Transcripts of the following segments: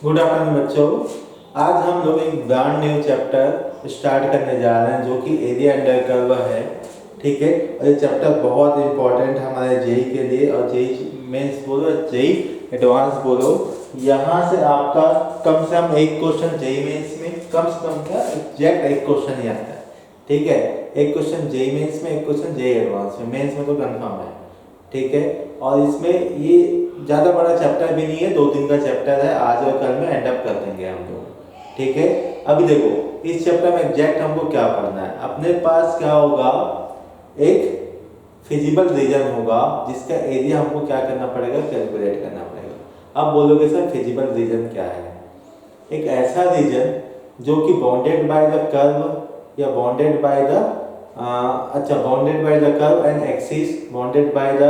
Good afternoon बच्चों। आज हम लोग एक ब्रांड न्यू चैप्टर स्टार्ट करने जा रहे हैं जो कि एरिया अंडर कर्व है। ठीक है, और ये चैप्टर बहुत इंपॉर्टेंट है हमारे जेई के लिए, और जेई मेंस बोलो जेई एडवांस बोलो। यहाँ से आपका कम से कम एक क्वेश्चन जेई मेंस में, कम से कम क्या एग्जैक्ट एक क्वेश्चन ही आता है। ठीक है, एक क्वेश्चन जेई मेंस में, एक क्वेश्चन जेई एडवांस में। मेंस में तो कंफर्म है। ठीक है, और इसमें ये ज़्यादा बड़ा चैप्टर भी नहीं है, 2 दिन का चैप्टर है। आज और कल में एंड अप कर देंगे हम लोग। ठीक है, अभी देखो इस चैप्टर में एग्जैक्ट हमको क्या पढ़ना है। अपने पास क्या होगा, एक फिजिबल रीजन होगा जिसका एरिया हमको क्या करना पड़ेगा, कैलकुलेट करना पड़ेगा। अब बोलोगे सर फिजिबल रीजन क्या है? एक ऐसा रीजन जो कि बाउंडेड बाय द कर्व या bounded by the bounded by the curve and axis, bounded by the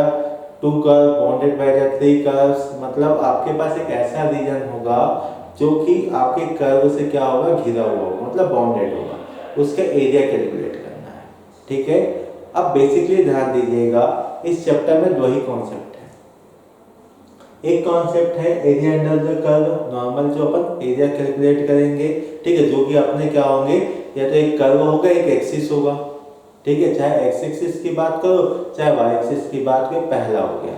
2 curve, bounded by the 3 curves. मतलब आपके पास एक ऐसा रीजन होगा जो कि आपके कर्व से क्या होगा, घिरा हुआ होगा, मतलब बाउंडेड होगा। उसका एरिया कैलकुलेट करना है। ठीक है, अब बेसिकली ध्यान दीजिएगा, इस चैप्टर में 2 ही कॉन्सेप्ट है। एक कॉन्सेप्ट है area under the curve, normal जो अपन एरिया कैलकुलेट करेंगे। ठीक है, जो कि अपने क्या होंगे, या तो एक कर्व होगा, एक एक्सिस होगा। ठीक है, चाहे एक्स एक्सिस की बात करो चाहे वाई एक्सिस की बात करो, पहला हो गया।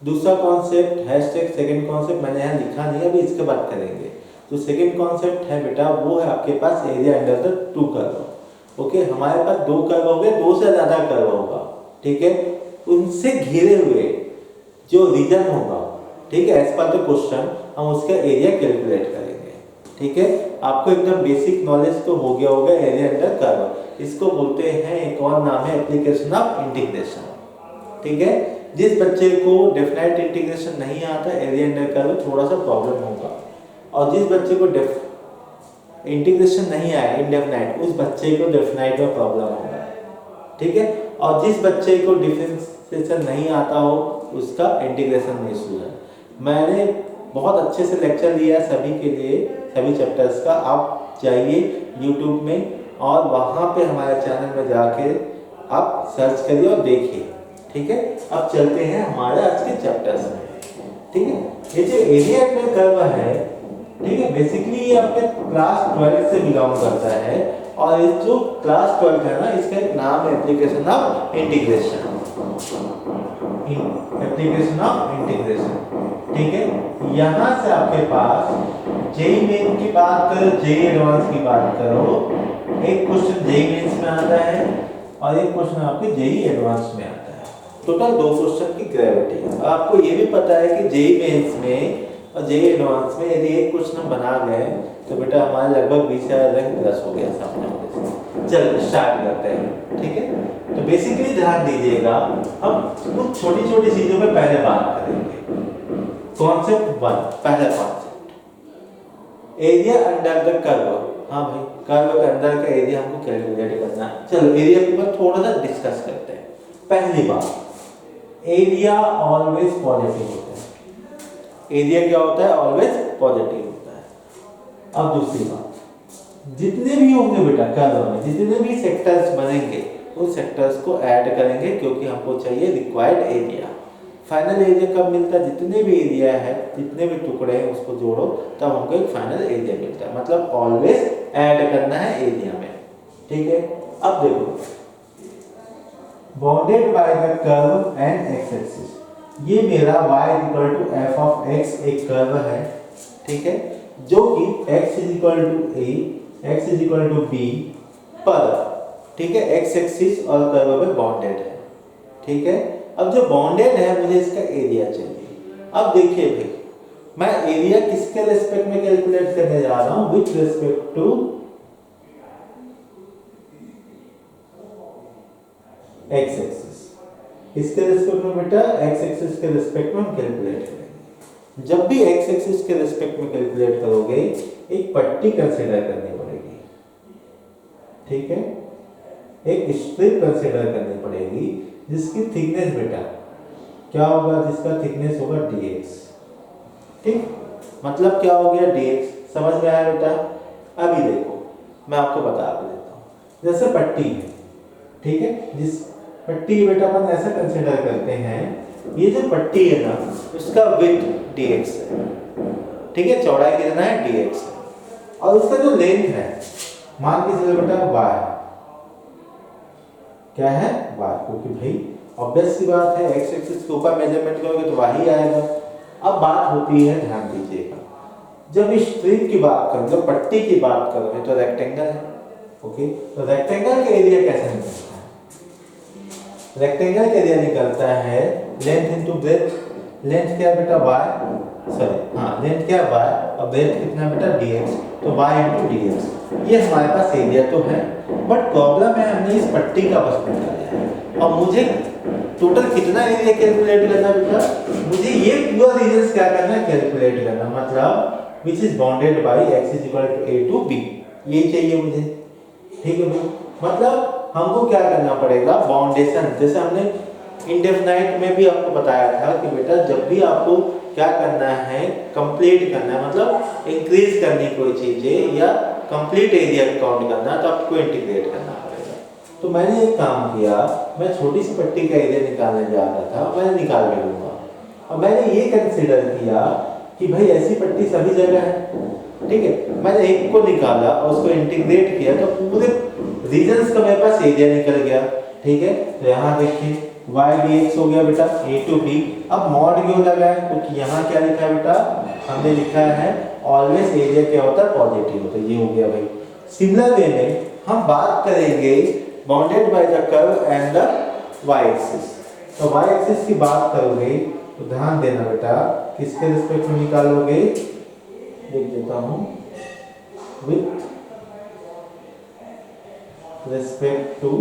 दूसरा कॉन्सेप्ट हैशटैग सेकंड कॉन्सेप्ट मैंने यहाँ लिखा नहीं है, अभी इसके बात करेंगे। तो सेकंड कॉन्सेप्ट है बेटा, वो है आपके पास area under the 2 curve. Okay, हमारे पास 2 कर्व हो गए, 2 से ज्यादा कर्व होगा। ठीक है, उनसे घिरे हुए जो रीजन होगा, ठीक है, एज पर द क्वेश्चन हम उसका एरिया कैलकुलेट करेंगे। ठीक है, आपको एकदम बेसिक नॉलेज तो हो गया होगा एरिया अंडर कर्व। इसको बोलते हैं, एक और नाम है एप्लीकेशन ऑफ इंटीग्रेशन। ठीक है, जिस बच्चे को डेफिनाइट इंटीग्रेशन नहीं आता, एरिया अंडर कर्व थोड़ा सा प्रॉब्लम होगा, और जिस बच्चे को इंटीग्रेशन नहीं आया इंडेफिनाइट, उस बच्चे को डेफिनाइट में प्रॉब्लम होगा। ठीक है, और जिस बच्चे को डिफरेंशिएशन नहीं आता हो, उसका इंटीग्रेशन में इशू है। मैंने बहुत अच्छे से लेक्चर लिया सभी के लिए, सभी चैप्टर्स का। आप जाइए यूट्यूब में और वहाँ पे हमारे चैनल में जाके आप सर्च करिए और देखिए। ठीक है, अब चलते हैं हमारे आज के चैप्टर्स में। ठीक है, ये जो एरिया अंडर कर्व है, ठीक है, बेसिकली ये आपके क्लास 12 से बिलोंग करता है। और ये जो क्लास 12 है ना, इसका एक नाम है application of integration. Application of integration. ठीक है, यहाँ से आपके पास जेई मेन की बात करो, जेई एडवांस की बात करो, एक क्वेश्चन जेई मेंस में आता है और एक क्वेश्चन आपके जेई एडवांस में आता है। टोटल 2 क्वेश्चन की ग्रेविटी है। आपको ये भी पता है कि जेई मेंस में और जेई एडवांस में यदि एक क्वेश्चन बना गए तो बेटा हमारे लगभग 20,000 रैंक प्लस हो गया सामने वाले से। चल स्टार्ट करते हैं। ठीक है, तो बेसिकली ध्यान दीजिएगा, हम कुछ छोटी छोटी चीजों पे पहले बात करेंगे। कॉन्सेप्ट 1, पहला concept, area under the curve. हाँ भाई, कर्व के अंदर का एरिया हमको कैलकुलेट करना है। चलो एरिया के ऊपर थोड़ा सा डिस्कस करते हैं। पहली बात, एरिया ऑलवेज पॉजिटिव होता है। एरिया क्या होता है, ऑलवेज पॉजिटिव होता है। अब दूसरी बात, जितने भी होंगे बेटा कर्व में, जितने भी सेक्टर्स बनेंगे, उन सेक्टर्स को ऐड करेंगे, क्योंकि हमको चाहिए रिक्वायर्ड एरिया। फाइनल एरिया कब मिलता है, जितने भी एरिया है, जितने भी टुकड़े हैं उसको जोड़ो तब हमको एक फाइनल एरिया मिलता है। मतलब ऑलवेज ऐड करना है एरिया में। ठीक है, अब देखो, bounded by the curve and x axis, ये मेरा y = f of x एक कर्व है। ठीक है, जो कि x = a, x = b पर, ठीक है, x एक्सिस और कर्व पे बाउंडेड है। ठीक है, अब जो बाउंडेड है मुझे इसका एरिया चाहिए। अब देखिए भाई, मैं एरिया किसके रेस्पेक्ट में कैलकुलेट करने जा रहा हूं, with respect to x axis. इसके रेस्पेक्ट में बेटा x एक्सिस के रेस्पेक्ट में हम कैलकुलेट करेंगे। जब भी x एक्सिस के रेस्पेक्ट में कैलकुलेट करोगे, एक पट्टी कंसीडर करनी पड़ेगी। ठीक है, एक स्ट्रिप कंसीडर करनी पड़ेगी जिसकी थिकनेस बेटा क्या होगा, जिसका थिकनेस होगा dx। ठीक, मतलब क्या हो गया, dx। समझ में आया बेटा? अभी देखो मैं आपको बता देता हूँ। जैसे पट्टी है, ठीक है, जिस पट्टी बेटा अपन ऐसा कंसीडर करते हैं, ये जो पट्टी है ना, उसका विड्थ dx है। ठीक है, चौड़ाई कितना है dx है, और उसका जो लेंथ है मान के चलो बेटा y, क्या है y, क्योंकि भाई ऑब्वियस सी बात है x एक्सिस के ऊपर मेजरमेंट करोगे तो y ही आएगा। अब बात होती है, ध्यान दीजिएगा, जब इस स्ट्रिप की बात करो, जब पट्टी की बात करोगे तो रेक्टेंगल है, ओके, तो रेक्टेंगल का एरिया कैसे निकलता है? रेक्टेंगल का एरिया निकलता है लेंथ इनटू ब्रेथ। लेंथ क्या है बेटा y, सॉरी हाँ लेंथ क्या है y और ब्रेथ कितना है बेटा dx, तो y इनटू dx। ये हमारे पास एरिया तो है, बट प्रॉब्लम है हमने इस पट्टी का बस निकाला है और मुझे टोटल कितना एरिया कैलकुलेट करना बेटा, मुझे ये पूरा रीजन क्या करना है कैलकुलेट करना, मतलब which is bounded by x is equal to a to b, ये चाहिए मुझे, ठीक है भाई। मतलब हमको क्या करना पड़ेगा, बाउंडेशन, जैसे हमने इंडेफिनाइट में भी आपको बताया था कि बेटा जब भी आपको क्या करना है कंप्लीट करना है, मतलब इंक्रीज करनी कोई चीजें या कंप्लीट एरिया काउंट करना है तो आपको इंटीग्रेट करना पड़ेगा। तो मैंने एक काम किया, मैं छोटी सी पट्टी का एरिया निकालने जा रहा था, मैंने निकाल के लूंगा, और मैंने ये कंसीडर किया कि भाई ऐसी पट्टी सभी जगह है, ठीक है, मैंने एक को निकाला और उसको इंटीग्रेट किया तो पूरे रीजन्स का मेरे पास एरिया निकल गया, ठीक है। तो यहाँ देखिए y dx हो गया बेटा a टू b। अब मॉड क्यों लगा है, क्योंकि यहाँ क्या लिखा है बेटा, हमने लिखा है ऑलवेज एरिया क्या होता है पॉजिटिव होता है, ये हो गया भाई। सिमिलर वे में हम बात करेंगे bounded by the curve and the y axis. तो y एक्सिस की बात करोगे तो ध्यान देना बेटा किसके रिस्पेक्ट में निकालोगे, देख देता हूँ, with respect to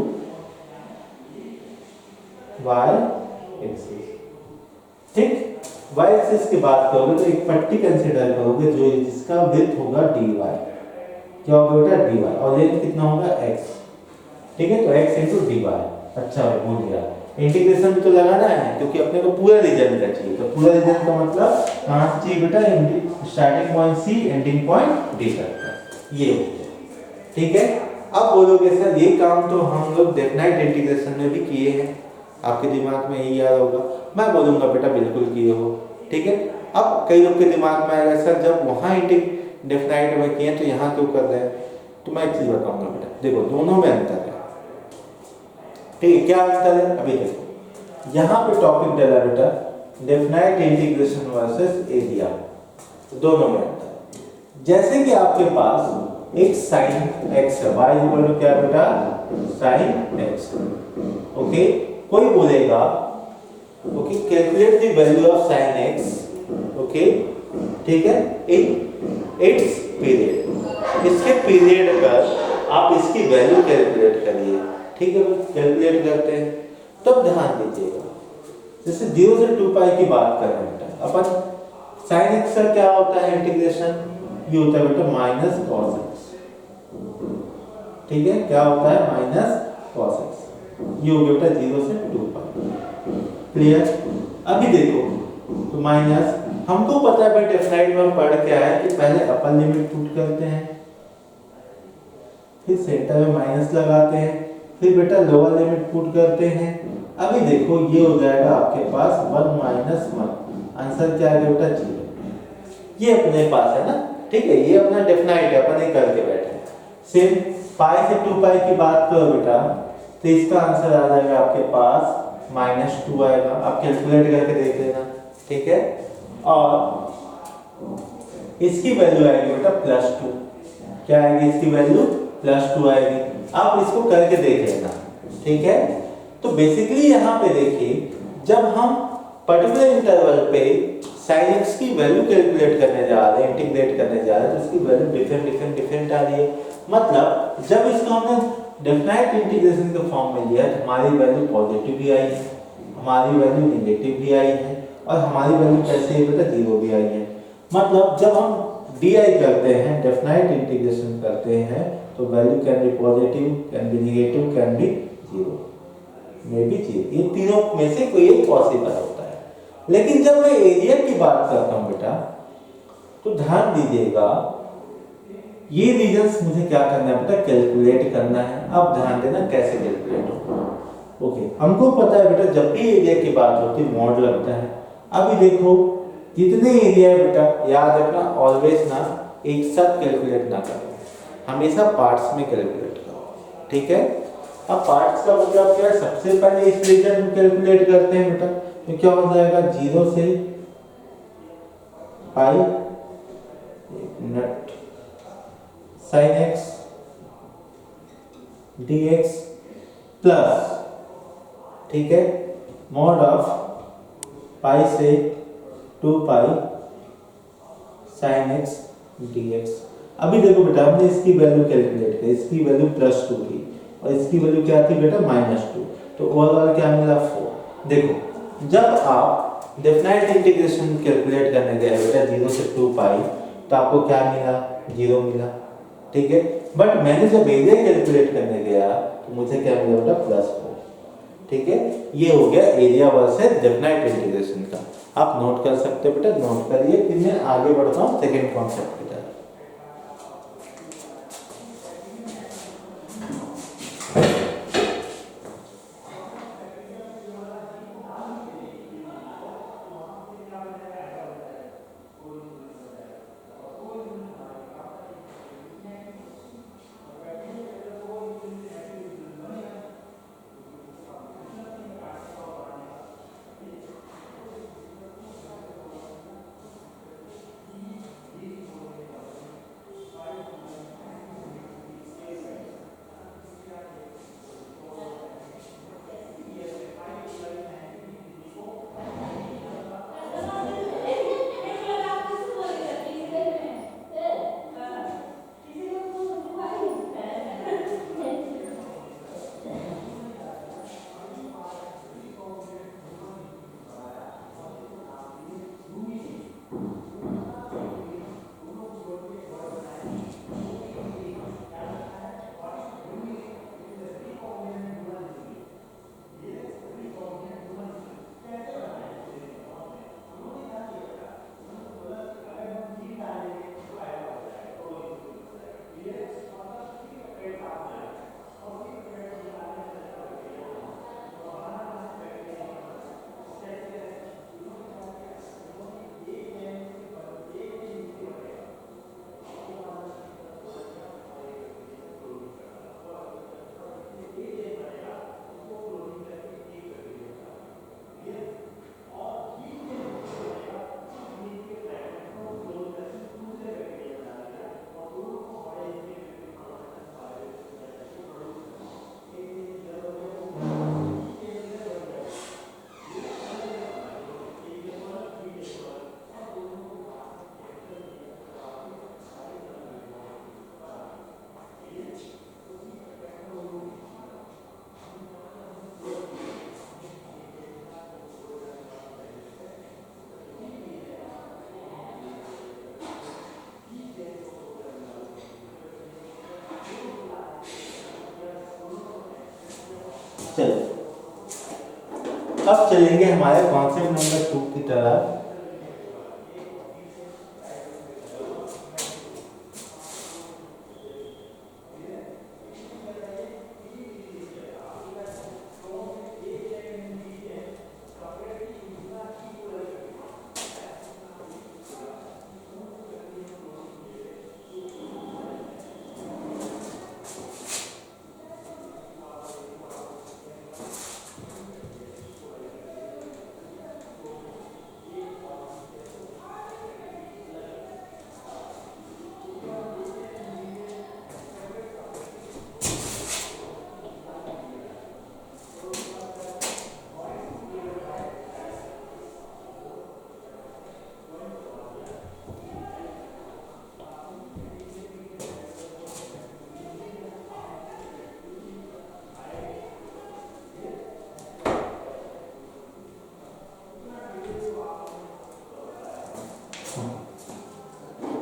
y axis, ठीक। y एक्सिस की बात करोगे तो एक पट्टी कंसीडर करोगे जो जिसका विड्थ होगा dy, क्या होगा बेटा dy, और लेंथ कितना होगा x, ठीक है, तो x इनटू dy। अच्छा है, भूल गया, इंटीग्रेशन भी तो लगाना है क्योंकि अपने को पूरा रीजन का चाहिए, तो पूरा रीजन का मतलब कहां से चाहिए बेटा, starting point c ending point d तक, ये हो गया, ठीक है। अब बोलोगे सर ये काम तो हम लोग डेफिनेट इंटीग्रेशन में भी किए हैं, आपके दिमाग में यही याद होगा, मैं बोलूंगा बेटा बिल्कुल किए हो, ठीक है। अब कई लोग के दिमाग में आएगा सर जब वहां डेफिनेट में किए तो यहाँ क्यों कर रहे हैं, तो मैं एक चीज बताऊंगा बेटा, देखो दोनों में अंतर है, ठीक है। क्या अंतर है, अभी देखो यहाँ पे टॉपिक डाला बेटा डेफिनेट इंटीग्रेशन वर्सेस एरिया, दोनों में अंतर। जैसे कि आपके पास एक साइन x है, y इक्वल टू क्या बेटा साइन x, ओके। कोई बोलेगा okay calculate the value of sine x, okay, ठीक है, इन इट्स पीरियड, इसके पीरियड पर आप इसकी वैल्यू कैलकुलेट करिए, ठीक है। कैलकुलेट करते हैं तब ध्यान दीजिएगा, जैसे 0 से 2 पाई की बात कर रहे हैं बेटा अपन, साइन x का क्या होता है इंटीग्रेशन, ये होता है बेटा माइनस cos x, ठीक है, क्या होता है माइनस cos x, ये हो गया बेटा 0 से 2 पाई, क्लियर। अभी देखो तो माइनस, हमको पता है बेटा डेफिनेट में पढ़ के आया कि पहले अपर लिमिट पुट करते हैं, फिर सेंटर में माइनस लगाते हैं, फिर बेटा लोअर लिमिट पुट करते हैं। अभी देखो ये हो जाएगा आपके पास 1 माइनस 1, आंसर क्या आएगा बेटा 0, ये अपने पास है ना, ठीक है, ये अपना डेफिनेट है, अपन ही करके बैठे। सेम पाई से 2 पाई की बात करो बेटा तो इसका आंसर आ जाएगा आपके पास -2 आएगा, आप कैलकुलेट करके देख लेना, ठीक है। और इसकी वैल्यू आएगी बेटा +2, क्या आएगी इसकी वैल्यू +2 आएगी, आप इसको करके देख लेना, ठीक है। तो बेसिकली यहाँ पे देखिए जब हम पर्टिकुलर इंटरवल पे sin x की वैल्यू कैलकुलेट करने जा रहे हैं, इंटीग्रेट करने जा रहे हैं, तो उसकी वैल्यू डिफरेंट आ रही है, मतलब जब इसको हमने डेफिनेट इंटीग्रेशन के फॉर्म में लिया तो हमारी वैल्यू पॉजिटिव भी आई है, हमारी वैल्यू नेगेटिव भी आई है, और हमारी वैल्यू कैसे है बेटा 0 भी आई है। मतलब जब हम डी करते हैं, डेफिनेट इंटीग्रेशन करते हैं, तो value can be positive, can be negative, can be 0, may be 0, ये तीनों में से कोई एक पॉसिबल होता है। लेकिन जब मैं एरिया की बात करता हूँ बेटा तो ध्यान दीजिएगा ये रीजन्स मुझे क्या करना है बेटा कैलकुलेट करना है। अब ध्यान देना कैसे कैलकुलेट होगा, ओके। हमको पता है बेटा जब भी एरिया की बात होती है मॉड लगता है। अभी देखो जितने एरिया है बेटा याद रखना, ऑलवेज ना एक साथ कैलकुलेट ना करो, हमेशा पार्ट्स में कैलकुलेट करो, ठीक है। अब पार्ट्स का मतलब क्या है, सबसे पहले इस रीजन में कैलकुलेट करते हैं बेटा, तो क्या हो जाएगा 0 से पाई, एक minute, sine x dx plus, ठीक है, मॉड ऑफ पाई से 2 पाई साइन एक्स dx। अभी देखो बेटा हमने इसकी वैल्यू कैलकुलेट की, इसकी वैल्यू +2 थी और इसकी वैल्यू क्या थी बेटा -2, तो ओवरऑल क्या मिला 4। देखो जब आप डेफिनेट इंटीग्रेशन कैलकुलेट करने गए बेटा 0 से 2 पाई, तो आपको क्या मिला, 0 मिला, ठीक है। बट मैंने जब एरिया कैलकुलेट करने गया तो मुझे क्या मिला बेटा +4, ठीक है। ये हो गया एरिया वर्सेस डेफिनेट इंटीग्रेशन का। आप नोट कर सकते हो बेटा, नोट करिए, फिर मैं आगे बढ़ता हूँ सेकेंड कॉन्सेप्ट की तरफ। चलो अब चलेंगे हमारे कॉन्सेप्ट नंबर 2 की तरफ।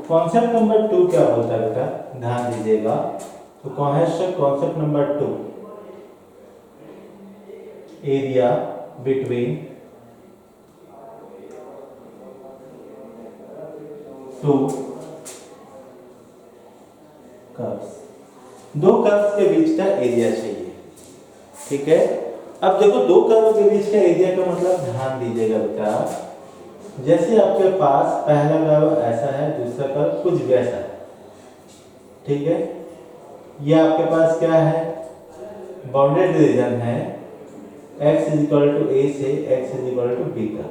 कॉन्सेप्ट नंबर 2 क्या बोलता है बेटा, ध्यान दीजिएगा। तो concept number 2, area between two curves, दो कर्व्स के बीच का एरिया चाहिए, ठीक है। अब देखो दो कर्व के बीच का एरिया का मतलब ध्यान दीजिएगा बेटा, जैसे आपके पास पहला कर्व ऐसा है, दूसरा कर्व कुछ वैसा है, ठीक है। ये आपके पास क्या है, बाउंडेड रीजन है x is equal to a से x is equal to b का,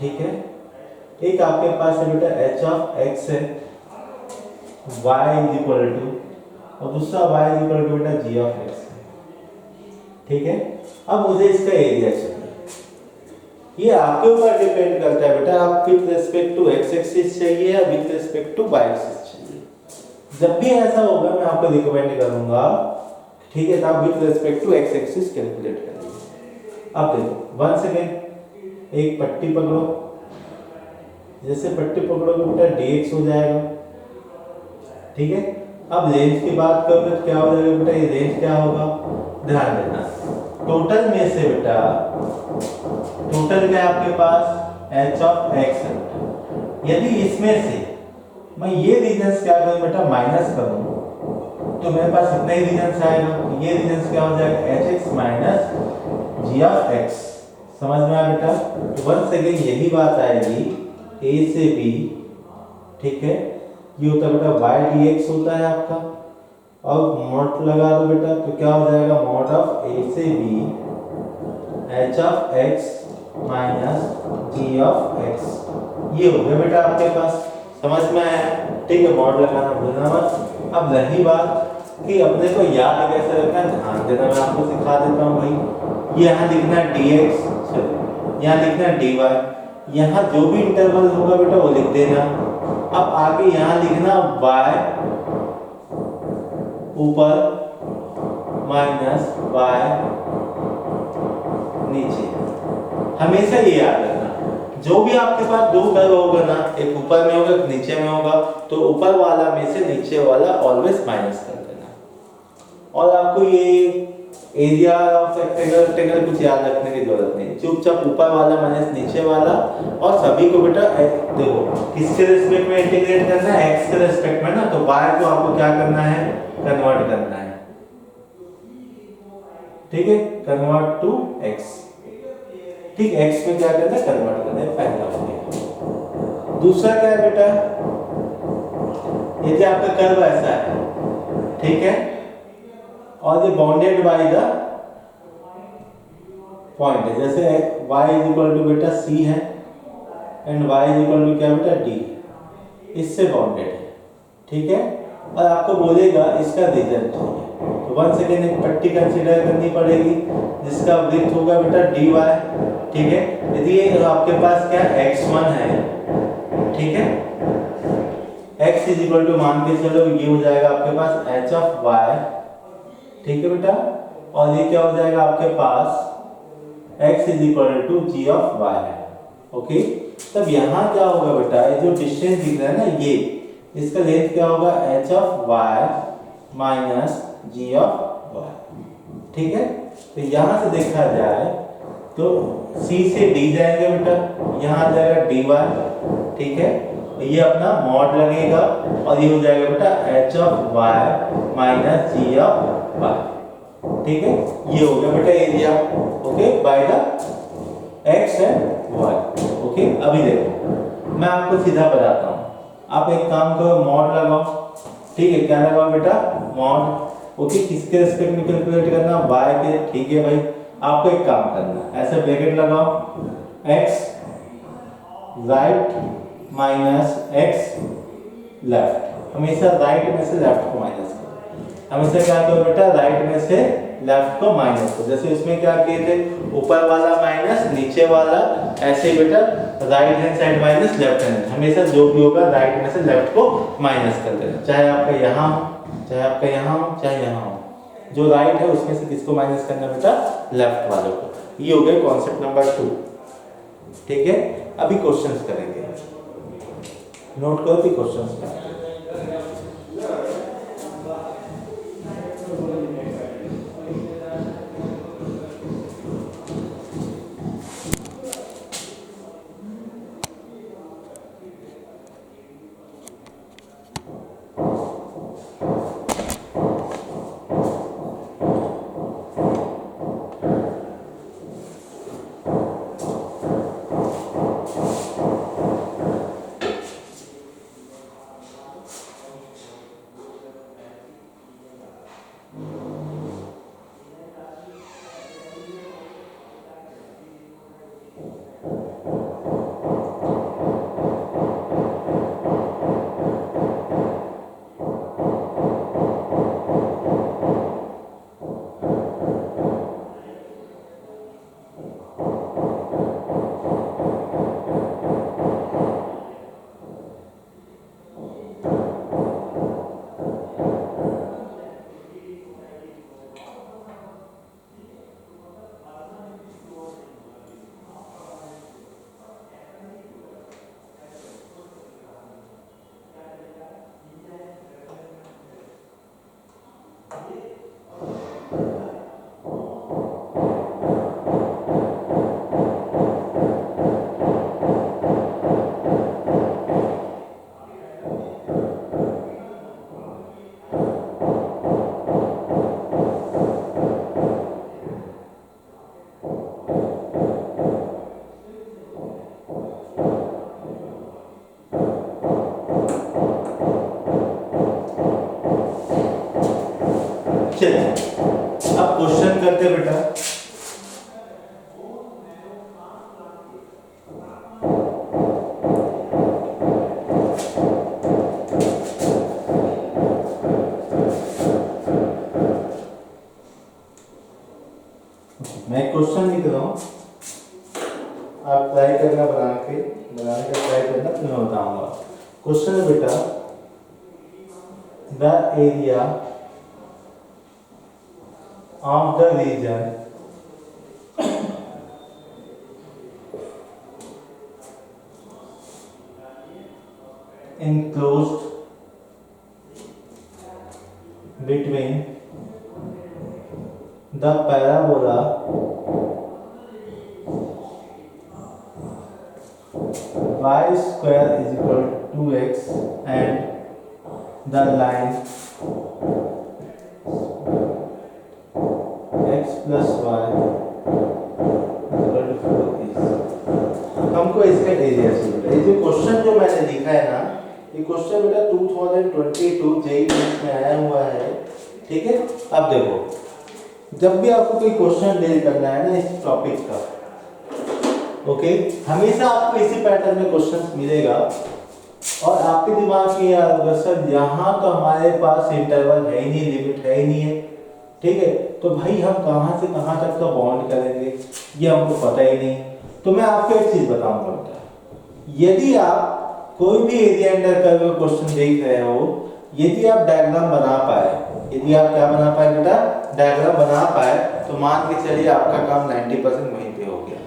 ठीक है। एक आपके पास है बेटा h ऑफ x है y इज इक्वल टू, और दूसरा y इज इक्वल टू बेटा g ऑफ x है, ठीक है। अब मुझे इसका एरिया चाहिए, ये आपके ऊपर डिपेंड करता है बेटा, आप with respect to x axis चाहिए या with respect to y axis चाहिए। जब भी ऐसा होगा मैं आपको रिकमेंड करूंगा, ठीक है, तो आप with respect to x axis calculate करिए। अब देखो वन सेकेंड, एक पट्टी पकड़ो, जैसे पट्टी पकड़ोगे बेटा dx हो जाएगा, ठीक है। अब रेंज की बात करोगे तो क्या हो जाएगा बेटा, ये रेंज क्या होगा, ध्यान देना, टोटल में से बेटा, टोटल क्या है आपके पास h ऑफ x है। यदि इसमें से मैं ये रीजन्स क्या करूं बेटा, माइनस करूं, तो मेरे पास इतना ही रीजन्स आएगा, ये रीजन्स क्या हो जाएगा, hx minus g of x। समझ में आया बेटा। तो वन सेकेंड यही बात आएगी a से b, ठीक है। ये होता है बेटा y dx होता है आपका, और मॉड लगा दो बेटा, तो क्या हो जाएगा, मॉड ऑफ a से b h of x minus g of x। ये हो गया बेटा आपके पास, समझ में आया, ठीक है। मॉड लगाना भूलना मत। अब रही बात कि अपने को याद कैसे रखना है, ध्यान देना, मैं आपको सिखा देता हूँ भाई। ये यहाँ लिखना है dx, यहाँ लिखना है dy, यहाँ जो भी इंटरवल होगा बेटा वो लिख देना। अब आगे यहाँ लिखना y ऊपर माइनस y नीचे। हमेशा ये याद रखना, जो भी आपके पास दो कर्व होगा ना, एक ऊपर में होगा एक नीचे में होगा, तो ऊपर वाला में से नीचे वाला ऑलवेज माइनस कर देना। और आपको ये एरिया ऑफ रेक्टेंगल कुछ याद रखने की जरूरत नहीं, चुपचाप ऊपर वाला माइनस नीचे वाला, और सभी को बेटा देखो किसके रिस्पेक्ट में इंटीग्रेट करना है, x के रिस्पेक्ट में ना, तो y को आपको क्या करना है, कन्वर्ट करना है, ठीक है, कन्वर्ट टू x, ठीक। x में क्या करना है, कन्वर्ट करना है, पहला हो गया। दूसरा क्या है बेटा, यदि आपका कर्व ऐसा है, ठीक है, और ये बाउंडेड बाय द पॉइंट है, जैसे y इज इक्वल टू बेटा c है and y is equal to क्या बेटा d, इससे बाउंडेड है, ठीक है। और आपको बोलेगा इसका रीजन चाहिए, तो वन सेकेंड एक पट्टी कंसीडर करनी पड़ेगी जिसका वृत्त होगा बेटा dy, ठीक है। यदि ये आपके पास क्या x1 है, ठीक है, x इज इक्वल टू मान के चलो ये हो जाएगा आपके पास h ऑफ y, ठीक है बेटा, और ये क्या हो जाएगा आपके पास x is equal to g of y है, ओके। तब यहाँ क्या होगा बेटा, ये जो डिस्टेंस दिख रहा है ना, ये इसका लेंथ क्या होगा, h of y minus g of y, ठीक है। तो यहाँ से देखा जाए तो c से d जाएंगे बेटा, यहाँ आ जाएगा dy, ठीक है। ये अपना मॉड लगेगा और ये हो जाएगा बेटा h of y minus g of y, ठीक है। ये हो गया बेटा area, okay, by the x and y, okay. अभी देखो मैं आपको सीधा बताता हूँ, आप एक काम करो, मॉड लगाओ, ठीक है। क्या लगाओ बेटा, मॉड, ओके। किसके रिस्पेक्ट में कैलकुलेट करना, y के, ठीक है भाई। आपको एक काम करना, ऐसे ब्रैकेट लगाओ, x right minus x left, हमेशा राइट में से लेफ्ट को माइनस करो, हमेशा क्या करो बेटा, राइट में से लेफ्ट को माइनस करो। जैसे उसमें क्या किए थे, ऊपर वाला माइनस नीचे वाला, ऐसे बेटा right hand side minus left hand, हमेशा जो भी होगा राइट में से लेफ्ट को माइनस कर देना, चाहे आपका यहाँ हो, चाहे आपका यहाँ हो, चाहे यहाँ हो, जो राइट है उसमें से किसको माइनस करना बेटा, लेफ्ट वाले को। ये हो गया कॉन्सेप्ट नंबर 2, ठीक है। अभी क्वेश्चंस करेंगे, नोट करो कि क्वेश्चंस क्या है। आप ट्राई करना बनाने का ट्राई करना, फिर मैं बताऊंगा। क्वेश्चन है बेटा, the area of the region enclosed between the parabola y square is equal to 2x and the line x plus y equal to 4 is। हमको इसका एरिया चाहिए। ये जो क्वेश्चन जो मैंने लिखा है ना, ये क्वेश्चन बेटा 2022 जेईई में आया हुआ है, ठीक है। अब देखो, जब भी आपको कोई क्वेश्चन डील करना है ना इस टॉपिक का, ओके, हमेशा आपको इसी पैटर्न में क्वेश्चंस मिलेगा और आपके दिमाग में यार होगा सर यहाँ तो हमारे पास इंटरवल है ही नहीं, लिमिट है ही नहीं है, ठीक है, तो भाई हम कहाँ से कहाँ तक का बॉन्ड करेंगे ये हमको पता ही नहीं। तो मैं आपको एक चीज बताऊंगा बेटा, यदि आप कोई भी एरिया अंडर कर्व क्वेश्चन देख रहे हो, यदि आप डायग्राम बना पाए, यदि आप क्या बना पाए बेटा, डायग्राम बना पाए, तो मान के चलिए आपका काम 90% वहीं पे हो गया,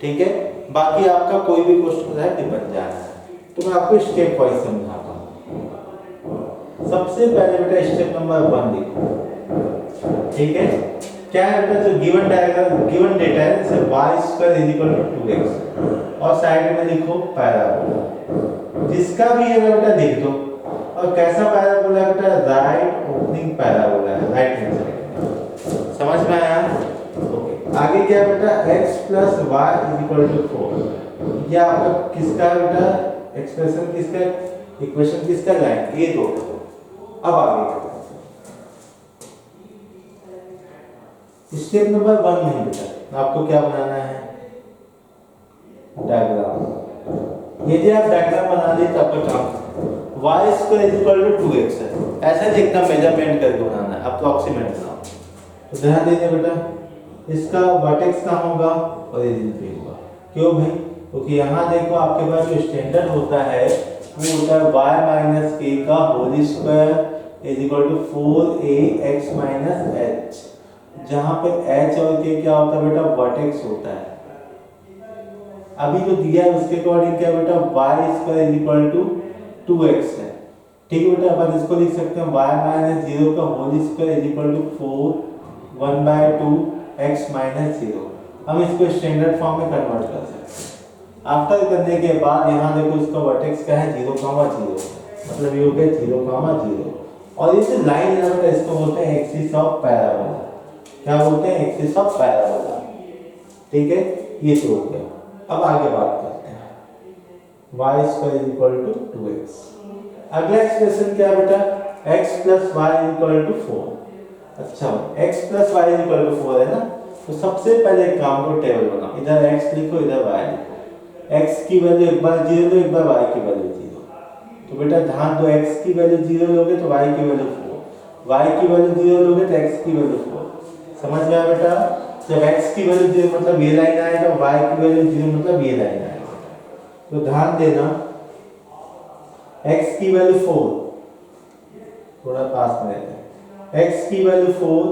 ठीक है। बाकी आपका कोई भी क्वेश्चन है कि बन जाना है। तो मैं आपको स्टेप वाइज समझाता हूँ। सबसे पहले बेटा स्टेप नंबर 1 लिखो, ठीक है। क्या है बेटा, जो गिवन डायग्राम गिवन डेटा है, जैसे y² = 2x और साइड में लिखो पैराबोला, जिसका भी है बेटा लिख दो। और कैसा पैराबोला है बेटा, राइट ओपनिंग पैराबोला है, राइट हैंड साइड। समझ में आया? ओके, आगे क्या बेटा, x + y = 4। ये आपका किसका है बेटा, एक्सप्रेशन किसका, इक्वेशन किसका, लाइन ये दो। अब आगे स्टेप नंबर 1 में बेटा आपको क्या बनाना है, डायग्राम। ये जो आप डायग्राम बना लिए तो आपका काम y² = 2x है, ऐसा लिखना, मेजरमेंट करके बनाना है, अप्रोक्सीमेट बनाओ। तो ध्यान दीजिए बेटा, इसका वर्टेक्स कहाँ होगा, ओरिजिन पे होगा। क्यों भाई, क्योंकि यहाँ देखो आपके पास जो स्टैंडर्ड होता है वो होता है y - k का होल स्क्वायर = 4ax - h, जहां पे h और k क्या होता है बेटा, वर्टेक्स होता है। अभी जो दिया है उसके अकॉर्डिंग क्या बेटा, y² = 2x है, ठीक है बेटा। अपन इसको लिख सकते हैं y - 0 का होल स्क्वायर = 4 1/2 x - 0। हम इसको स्टैंडर्ड फॉर्म में कन्वर्ट कर सकते हैं। आफ्टर करने के बाद यहाँ देखो इसका वर्टेक्स क्या है, 0, 0, मतलब ये हो गया 0, 0। और ये जो लाइन है बेटा इसको बोलते हैं एक्सिस ऑफ पैराबोला। क्या बोलते हैं, एक्सिस ऑफ पैराबोला, ठीक है। ये तो हो गया। अब आगे बात करते हैं, y² = 2x। अगला एक्सप्रेशन क्या बेटा, x + y = 4। अच्छा, x + y = 4 है ना, तो सबसे पहले एक काम को टेबल बनाओ, इधर x लिखो, इधर y लिखो। x की वैल्यू एक बार 0 लो, एक बार y की वैल्यू 0। तो बेटा ध्यान दो, x की वैल्यू 0 लोगे तो y की वैल्यू 4, y की वैल्यू 0 लोगे तो x की वैल्यू 4। समझ में आया बेटा? जब x की वैल्यू 0 मतलब ये लाइन आएगा, y की वैल्यू 0 मतलब ये लाइन आएगा। तो ध्यान देना, x की वैल्यू 4, थोड़ा पास में रहते हैं, x की वैल्यू 4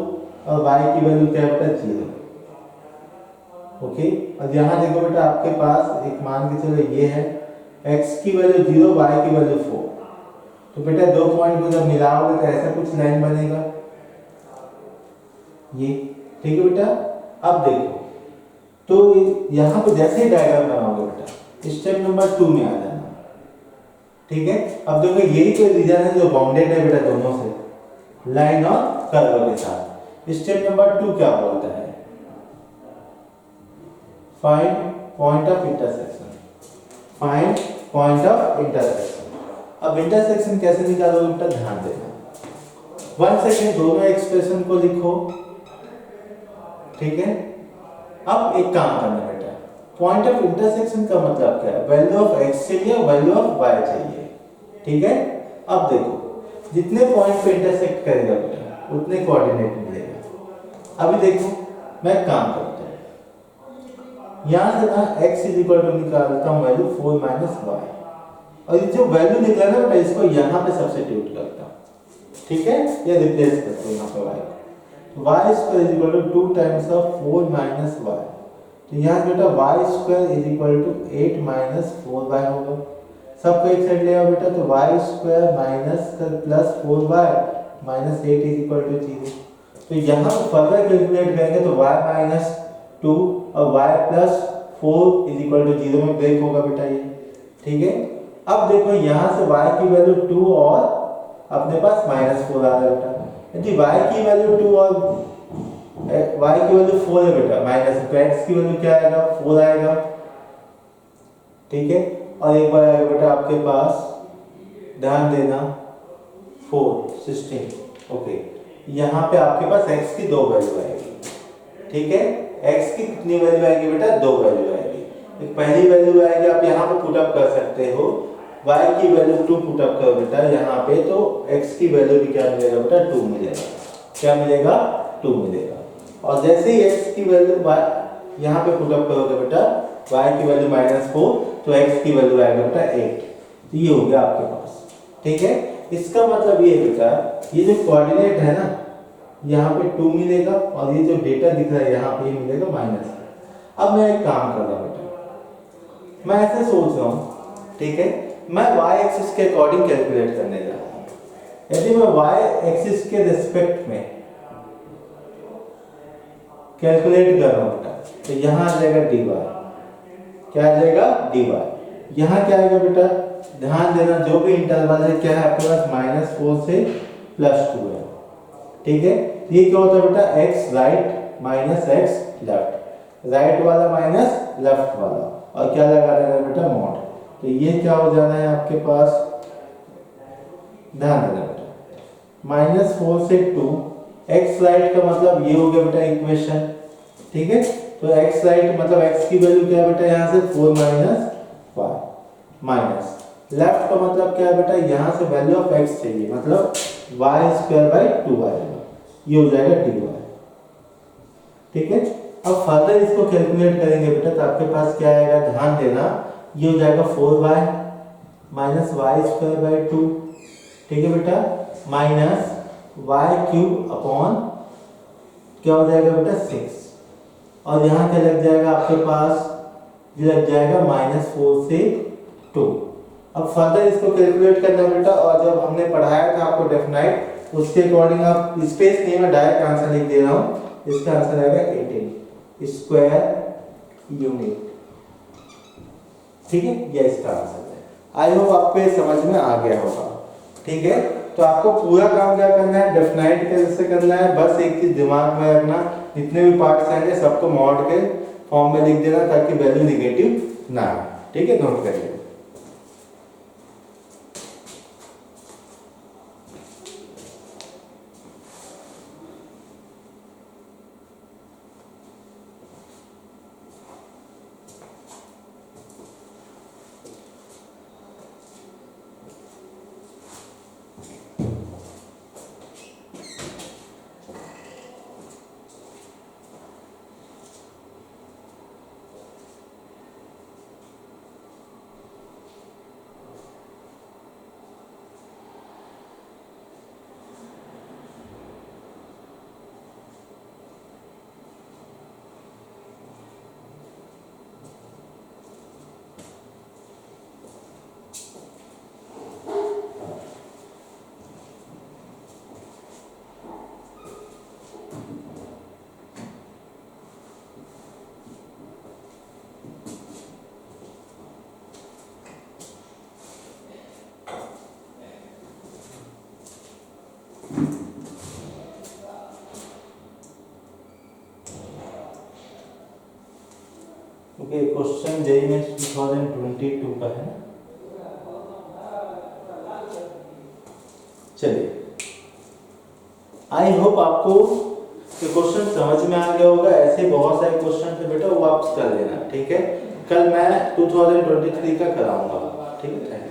और y की वैल्यू क्या बेटा, 0। ओके, और यहाँ देखो बेटा आपके पास एक मान के चलो ये है, x की वैल्यू 0, y की वैल्यू 4। तो बेटा दो पॉइंट को जब मिलाओगे तो ऐसा कुछ लाइन बनेगा, ये, ठीक है बेटा। अब देखो, तो यहाँ पे जैसे ही डायग्राम बनाओगे बेटा, स्टेप नंबर 2 में आ जाना, ठीक है। अब देखो यही तो रीजन है जो बाउंडेड है बेटा दोनों से, लाइन और कर्व के साथ। स्टेप नंबर 2 क्या बोलता है, find point of intersection. Find point of intersection. अब इंटरसेक्शन कैसे निकालोगे बेटा, ध्यान देना। 1 सेकंड दोनों एक्सप्रेशन को लिखो, ठीक है। अब एक काम करना बेटा, पॉइंट ऑफ इंटरसेक्शन का मतलब क्या है, वैल्यू ऑफ x चाहिए, वैल्यू ऑफ y चाहिए, ठीक है। अब देखो, जितने पॉइंट पे इंटरसेक्ट करेगा बेटा उतने कोऑर्डिनेट मिलेगा। अभी देखो मैं काम करता हूँ, यहाँ से ना x इज इक्वल टू निकालता हूँ वैल्यू 4 माइनस वाई, और ये जो वैल्यू निकला ना मैं इसको यहाँ पे सब्स्टिट्यूट करता हूँ, ठीक है, ये रिप्लेस करते हैं यहाँ पे y को। Y square is equal to 2 times of 4 minus y, तो यहाँ बेटा y square is equal to 8 minus 4y होगा, सबको एक साइड ले आओ बेटा, तो y square minus plus 4y minus 8 is equal to 0। तो यहाँ पर फर्दर कैलकुलेट करेंगे तो y माइनस 2 और y plus 4 is equal to 0 में ब्रेक होगा बेटा ये, ठीक है। अब देखो यहाँ से y की वैल्यू 2 और अपने पास माइनस 4 आ रहा है बेटा, यदि y की वैल्यू 2 और y की वैल्यू 4 है बेटा माइनस, तो x की वैल्यू क्या आएगा 4 आएगा, ठीक है। और एक बार आएगा बेटा आपके पास, ध्यान देना 4 16, ओके, यहाँ पे आपके पास x की दो वैल्यू आएगी, ठीक है। x की कितनी वैल्यू आएगी बेटा, दो वैल्यू आएगी, एक पहली वैल्यू आएगी आप यहाँ पे पुट अप कर सकते हो, y की वैल्यू 2 पुट अप करो बेटा यहाँ पे, तो x की वैल्यू भी क्या मिलेगा बेटा 2 मिलेगा, क्या मिलेगा 2 मिलेगा। और जैसे ही x की वैल्यू यहाँ पे पुट अप करोगे बेटा y की वैल्यू -4, तो x की वैल्यू आएगा बेटा 8, तो ये हो गया आपके पास, ठीक है। इसका मतलब ये बेटा ये जो कोऑर्डिनेट है ना यहाँ पे 2 मिलेगा, और ये जो डेटा दिख रहा है यहाँ पे मिलेगा -। अब मैं एक काम कर रहा हूँ बेटा, मैं ऐसे सोच रहा हूँ, ठीक है, मैं y एक्सिस के अकॉर्डिंग कैलकुलेट करने जा रहा हूँ। यदि मैं y एक्सिस के रिस्पेक्ट में कैलकुलेट कर रहा हूँ बेटा, तो यहाँ आ जाएगा dy, क्या आ जाएगा dy, यहाँ क्या आएगा बेटा, ध्यान देना जो भी इंटरवल है क्या है आपके पास -4 से +2 है, ठीक है। ये क्या होता है बेटा x right minus x left, right वाला माइनस लेफ्ट वाला, और क्या लगा देगा बेटा मॉड, तो ये क्या हो जाना है आपके पास, ध्यान देना बेटा -4 से 2, x राइट का मतलब ये हो गया बेटा इक्वेशन, ठीक है। तो x राइट मतलब x की वैल्यू क्या है बेटा यहाँ से 4 माइनस y, माइनस लेफ्ट का मतलब क्या है बेटा यहाँ से वैल्यू ऑफ x चाहिए, मतलब y स्क्वायर बाई 2 आएगा, ये हो जाएगा dy, ठीक है। अब फर्दर इसको कैलकुलेट करेंगे बेटा, तो आपके पास क्या आएगा, ध्यान देना, ये हो जाएगा 4y minus Y square by 2, ठीक है बेटा, माइनस वाई क्यूब अपॉन क्या हो जाएगा बेटा 6, और यहाँ क्या लग जाएगा आपके पास, ये लग जाएगा -4 से 2। अब फर्दर इसको कैलकुलेट करना बेटा, और जब हमने पढ़ाया था आपको डेफिनाइट, उसके अकॉर्डिंग आप स्पेस नहीं में डायरेक्ट आंसर लिख दे रहा हूँ, इसका आंसर आएगा 18 स्क्वायर यूनिट, ठीक है, ये इसका आंसर है। आई होप आपको समझ में आ गया होगा, ठीक है। तो आपको पूरा काम क्या करना है, डेफिनाइट कैसे करना है, बस एक चीज दिमाग में रखना, जितने भी पार्ट्स आएंगे सबको मॉड के फॉर्म में लिख देना ताकि वैल्यू नेगेटिव ना आए, ठीक है, नोट करिए। ओके, क्वेश्चन जेईई में 2022 का है। चलिए, आई होप आपको ये क्वेश्चन समझ में आ गया होगा। ऐसे बहुत सारे क्वेश्चन थे बेटा, वो आप कर लेना, ठीक है। कल मैं 2023 का कराऊंगा, ठीक है।